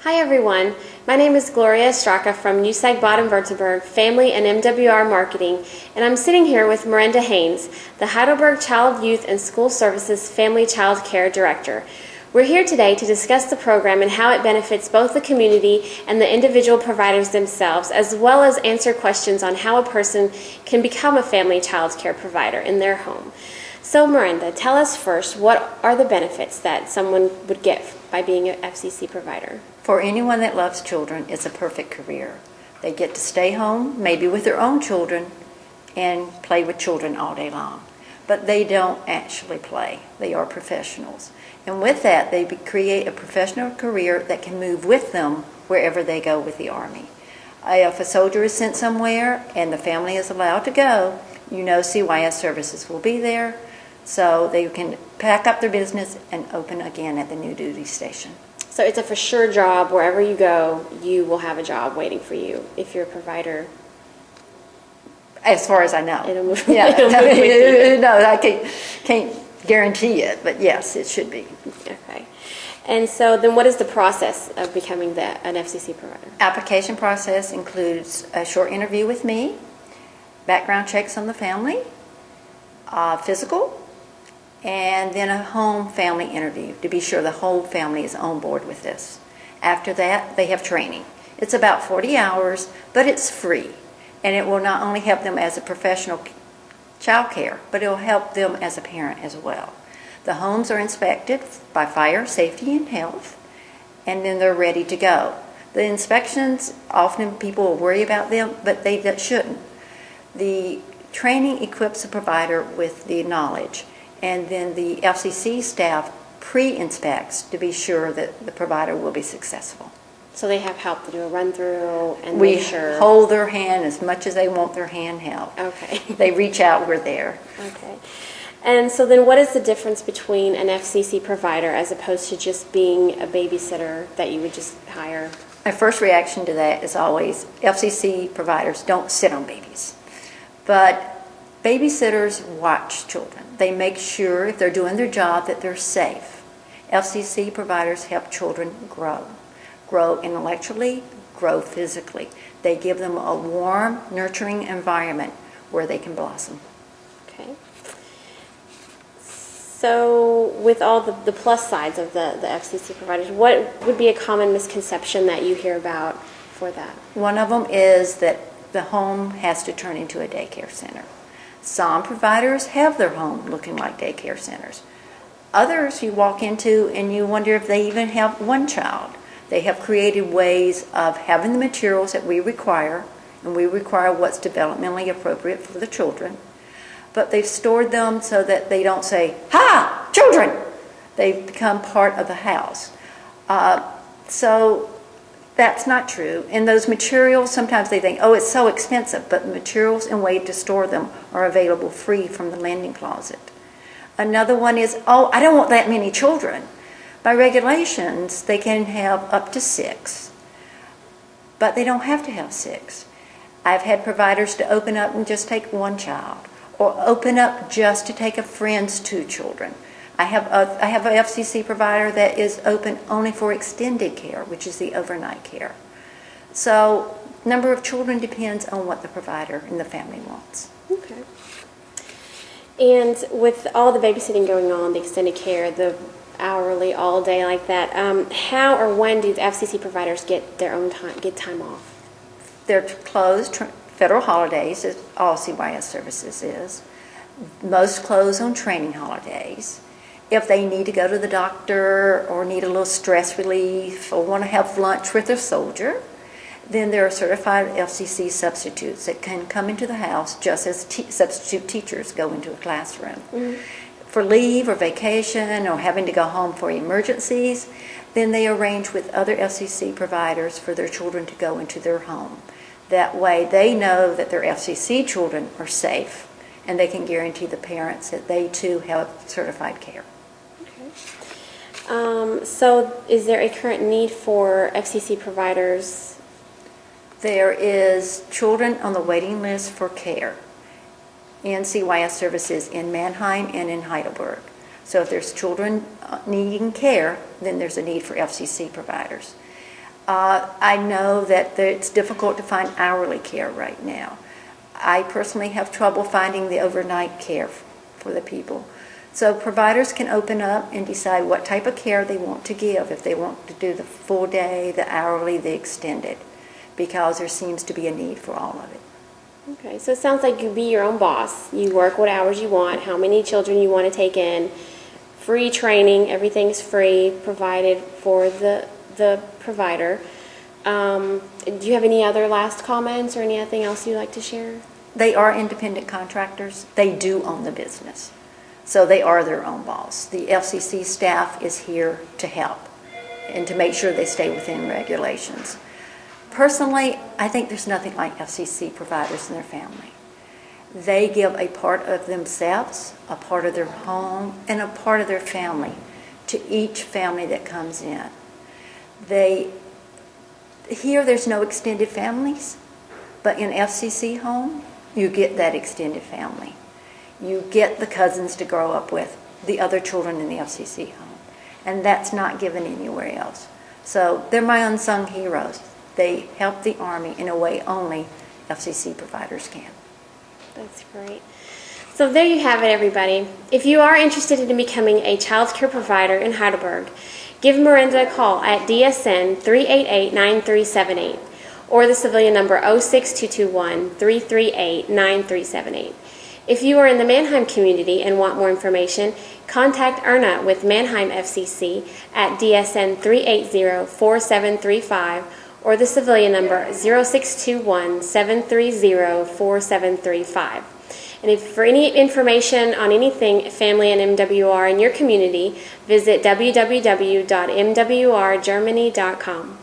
Hi everyone, my name is Gloria Estraca from USAG Baden-Wuerttemberg Family and MWR Marketing, and I'm sitting here with Merenda Haynes, the Heidelberg Child, Youth, and School Services Family Child Care Director. We're here today to discuss the program and how it benefits both the community and the individual providers themselves, as well as answer questions on how a person can become a family child care provider in their home. So Merenda, tell us first, what are the benefits that someone would get by being an FCC provider? For anyone that loves children, it's a perfect career. They get to stay home, maybe with their own children, and play with children all day long. But they don't actually play. They are professionals. And with that, they create a professional career that can move with them wherever they go with the Army. If a soldier is sent somewhere and the family is allowed to go, you know CYSS services will be there, so they can pack up their business and open again at the new duty station. So it's a for sure job. Wherever you go, you will have a job waiting for you if you're a provider. As far as I know. It'll move, yeah. it'll move with you. No, I can't guarantee it, but yes, it should be. Okay. And so then what is the process of becoming an FCC provider? Application process includes a short interview with me, background checks on the family, physical, and then a home family interview to be sure the whole family is on board with this. After that, they have training. It's about 40 hours, but it's free. And it will not only help them as a professional child care, but it will help them as a parent as well. The homes are inspected by fire, safety, and health, and then they're ready to go. The inspections, often people will worry about them, but they shouldn't. The training equips the provider with the knowledge, and then the FCC staff pre-inspects to be sure that the provider will be successful. So they have help to do a run-through and we make sure. We hold their hand as much as they want their hand held. Okay. They reach out, we're there. Okay. And so then what is the difference between an FCC provider as opposed to just being a babysitter that you would just hire? My first reaction to that is always FCC providers don't sit on babies. But babysitters watch children. They make sure if they're doing their job that they're safe. FCC providers help children grow intellectually, grow physically. They give them a warm, nurturing environment where they can blossom. Okay. So with all the plus sides of the FCC providers, what would be a common misconception that you hear about for that? One of them is that the home has to turn into a daycare center. Some providers have their home looking like daycare centers. Others you walk into and you wonder if they even have one child. They have created ways of having the materials that we require, and we require what's developmentally appropriate for the children, but they've stored them so that they don't say, "Ha, children!" They've become part of the house. So that's not true. And those materials, sometimes they think, oh, it's so expensive, but materials and way to store them are available free from the lending closet. Another one is, oh, I don't want that many children. By regulations, they can have up to 6, but they don't have to have 6. I've had providers to open up and just take one child, or open up just to take a friend's 2 children. I have an FCC provider that is open only for extended care, which is the overnight care. So number of children depends on what the provider and the family wants. Okay. And with all the babysitting going on, the extended care, the hourly, all day like that, how or when do the FCC providers get their own time off? They're closed federal holidays, as all CYSS services is. Most close on training holidays. If they need to go to the doctor or need a little stress relief or want to have lunch with their soldier, then there are certified FCC substitutes that can come into the house just as substitute teachers go into a classroom. Mm-hmm. For leave or vacation or having to go home for emergencies, then they arrange with other FCC providers for their children to go into their home. That way they know that their FCC children are safe and they can guarantee the parents that they too have certified care. So is there a current need for FCC providers? There is children on the waiting list for care in CYSS services in Mannheim and in Heidelberg. So if there's children needing care, then there's a need for FCC providers. I know that it's difficult to find hourly care right now. I personally have trouble finding the overnight care for the people. So providers can open up and decide what type of care they want to give, if they want to do the full day, the hourly, the extended, because there seems to be a need for all of it. Okay, so it sounds like you be your own boss. You work what hours you want, how many children you want to take in, free training, everything's free, provided for the provider. Do you have any other last comments or anything else you'd like to share? They are independent contractors. They do own the business. So they are their own boss. The FCC staff is here to help and to make sure they stay within regulations. Personally, I think there's nothing like FCC providers and their family. They give a part of themselves, a part of their home, and a part of their family to each family that comes in. Here there's no extended families, but in FCC home, you get that extended family. You get the cousins to grow up with, the other children in the FCC home. And that's not given anywhere else. So they're my unsung heroes. They help the Army in a way only FCC providers can. That's great. So there you have it, everybody. If you are interested in becoming a child care provider in Heidelberg, give Merenda a call at DSN 388-9378 or the civilian number 06221-338-9378. If you are in the Mannheim community and want more information, contact Erna with Mannheim FCC at DSN 380-4735 or the civilian number 0621-730-4735. And if for any information on anything family and MWR in your community, visit www.mwrgermany.com.